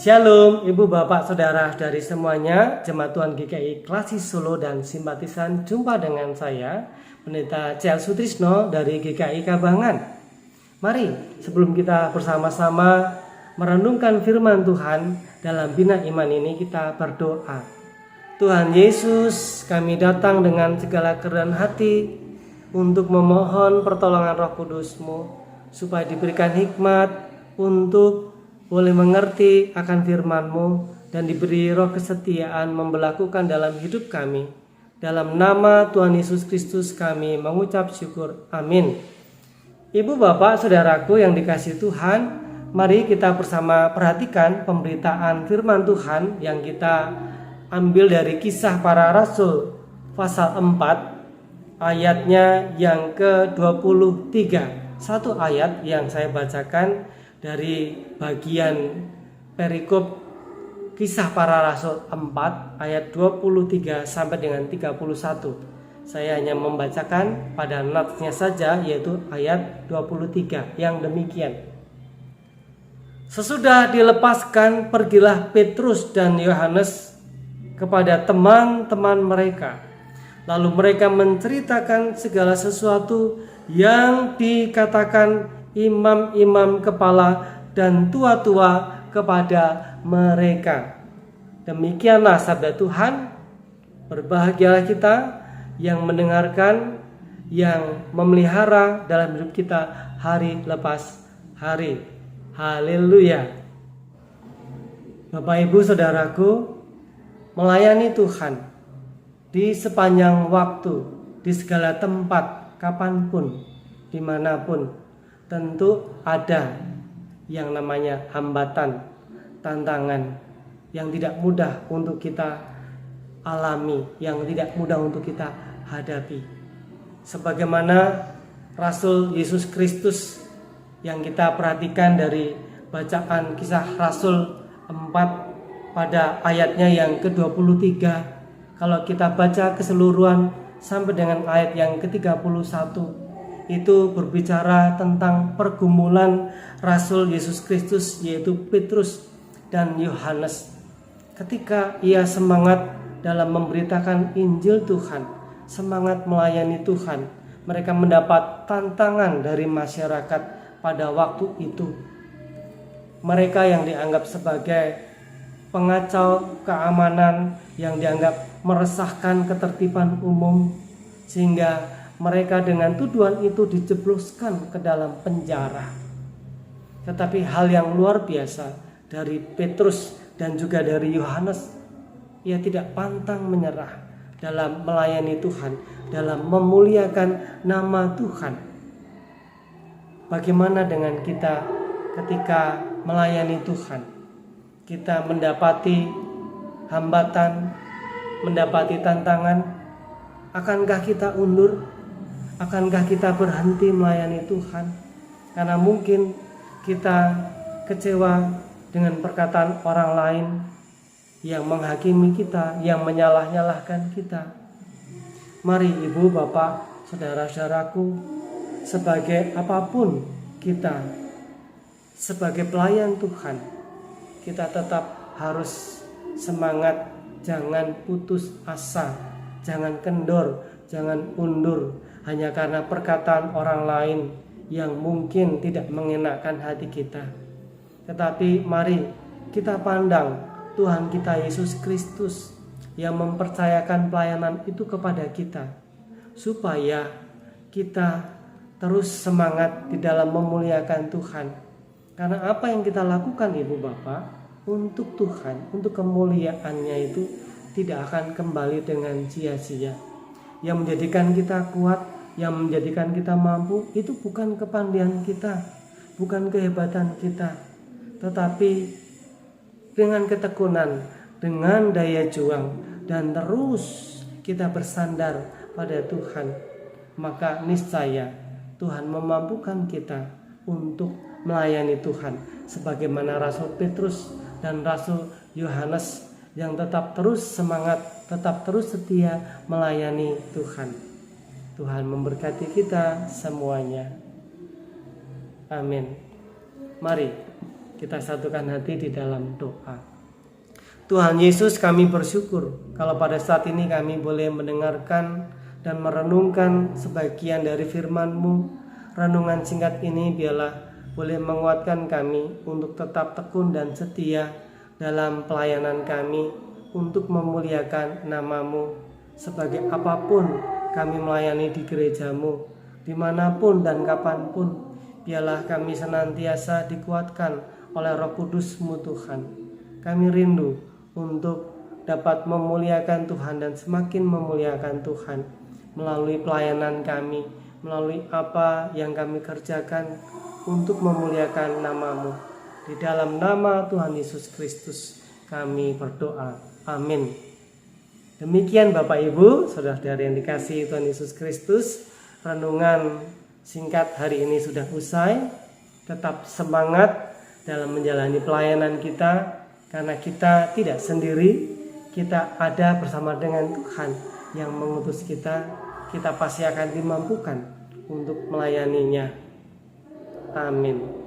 Shalom Ibu Bapak Saudara dari semuanya, Jemaat Tuhan GKI Klasi Solo dan simpatisan. Jumpa dengan saya Pendeta C.L. Sutrisno dari GKI Kabangan. Mari sebelum kita bersama-sama merenungkan firman Tuhan dalam Bina Iman ini, kita berdoa. Tuhan Yesus, kami datang dengan segala kerendahan hati untuk memohon pertolongan Roh Kudus-Mu supaya diberikan hikmat untuk boleh mengerti akan firman-Mu dan diberi roh kesetiaan memberlakukan dalam hidup kami. Dalam nama Tuhan Yesus Kristus kami mengucap syukur. Amin. Ibu Bapak Saudaraku yang dikasihi Tuhan, mari kita bersama perhatikan pemberitaan firman Tuhan yang kita ambil dari Kisah Para Rasul pasal 4 ayatnya yang ke-23. Satu ayat yang saya bacakan dari bagian perikop Kisah Para Rasul 4 ayat 23 sampai dengan 31. Saya hanya membacakan pada natsnya saja, yaitu ayat 23 yang demikian. Sesudah dilepaskan, pergilah Petrus dan Yohanes kepada teman-teman mereka. Lalu mereka menceritakan segala sesuatu yang dikatakan imam-imam kepala dan tua-tua kepada mereka. Demikianlah sabda Tuhan. Berbahagialah kita yang mendengarkan, yang memelihara dalam hidup kita hari lepas hari. Haleluya. Bapak Ibu Saudaraku, melayani Tuhan di sepanjang waktu, di segala tempat, kapanpun, dimanapun, tentu ada yang namanya hambatan, tantangan yang tidak mudah untuk kita alami, yang tidak mudah untuk kita hadapi. Sebagaimana Rasul Yesus Kristus yang kita perhatikan dari bacaan Kisah Rasul 4 pada ayatnya yang ke-23, kalau kita baca keseluruhan sampai dengan ayat yang ke-31, itu berbicara tentang pergumulan Rasul Yesus Kristus, yaitu Petrus dan Yohanes. Ketika ia semangat dalam memberitakan Injil Tuhan, semangat melayani Tuhan, mereka mendapat tantangan dari masyarakat pada waktu itu. Mereka yang dianggap sebagai pengacau keamanan, yang dianggap meresahkan ketertiban umum, sehingga mereka dengan tuduhan itu dijebloskan ke dalam penjara. Tetapi hal yang luar biasa dari Petrus dan juga dari Yohanes, ia tidak pantang menyerah dalam melayani Tuhan, dalam memuliakan nama Tuhan. Bagaimana dengan kita ketika melayani Tuhan? Kita mendapati hambatan, mendapati tantangan. Akankah kita undur? Akankah kita berhenti melayani Tuhan? Karena mungkin kita kecewa dengan perkataan orang lain yang menghakimi kita, yang menyalah-nyalahkan kita. Mari Ibu, Bapak, Saudara-saudaraku, sebagai apapun kita, sebagai pelayan Tuhan, kita tetap harus semangat, jangan putus asa, jangan kendor, jangan undur hanya karena perkataan orang lain yang mungkin tidak mengenakan hati kita. Tetapi mari kita pandang Tuhan kita Yesus Kristus yang mempercayakan pelayanan itu kepada kita, supaya kita terus semangat di dalam memuliakan Tuhan. Karena apa yang kita lakukan Ibu Bapak untuk Tuhan, untuk kemuliaannya itu tidak akan kembali dengan sia-sia. Yang menjadikan kita kuat, yang menjadikan kita mampu, itu bukan kepandaian kita, bukan kehebatan kita, tetapi dengan ketekunan, dengan daya juang, dan terus kita bersandar pada Tuhan, maka niscaya Tuhan memampukan kita untuk melayani Tuhan, sebagaimana Rasul Petrus dan Rasul Yohanes yang tetap terus semangat, tetap terus setia melayani Tuhan. Tuhan memberkati kita semuanya. Amin. Mari Kita satukan hati di dalam doa. Tuhan Yesus, kami bersyukur kalau pada saat ini kami boleh mendengarkan dan merenungkan sebagian dari firman-Mu. Renungan singkat ini biarlah boleh menguatkan kami untuk tetap tekun dan setia dalam pelayanan kami untuk memuliakan nama-Mu. Sebagai apapun kami melayani di gereja-Mu, dimanapun dan kapanpun, biarlah kami senantiasa dikuatkan oleh Roh Kudus-Mu Tuhan. Kami rindu untuk dapat memuliakan Tuhan dan semakin memuliakan Tuhan melalui pelayanan kami, melalui apa yang kami kerjakan untuk memuliakan nama-Mu. Di dalam nama Tuhan Yesus Kristus kami berdoa. Amin. Demikian Bapak Ibu, saudara-saudari yang dikasihi Tuhan Yesus Kristus, renungan singkat hari ini sudah usai. Tetap semangat dalam menjalani pelayanan kita, karena kita tidak sendiri, kita ada bersama dengan Tuhan yang mengutus kita. Kita pasti akan dimampukan untuk melayaninya. Amin.